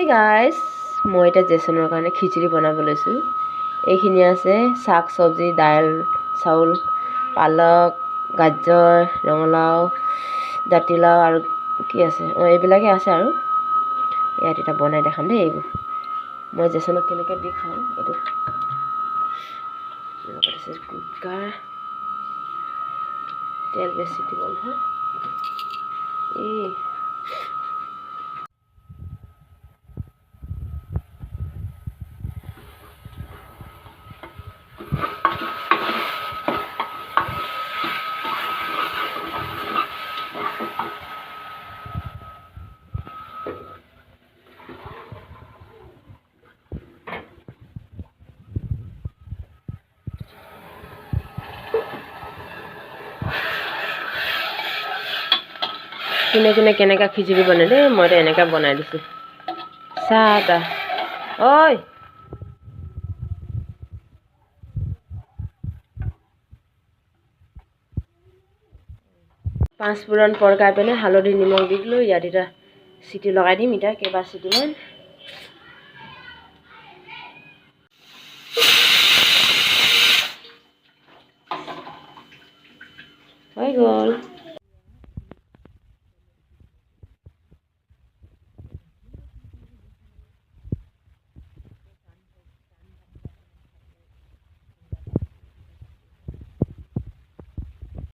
Hey guys, মই এটা জেছনৰ কাৰণে খিচুড়ি বনাব লৈছো। এইখিনি আছে শাক সবজি, দাইল, চাউল, পালক, গাজৰ, ৰঙলাও, জাতিলাও আৰু কি আছে এইবিলাকে আছে আৰু ইয়াত এটা বনাই দেখাম দেই। এইবোৰ মই জেছনক কেনেকৈ দি খাওঁ এইটো কুকাৰ তেল বেছি দিব নহয়। কোনে কোনে কেনেকৈ খিচুড়ি বনাই দেই, মইতো এনেকৈ বনাই দিছোঁ। চাহ তাহ ঐ পাঁচফোৰণ পৰকাই পিনে হালধি নিমখ দি দিলোঁ। ইয়াত এটা চিটি লগাই দিম। এতিয়া কেইবা চিটিমান হৈ গ'ল।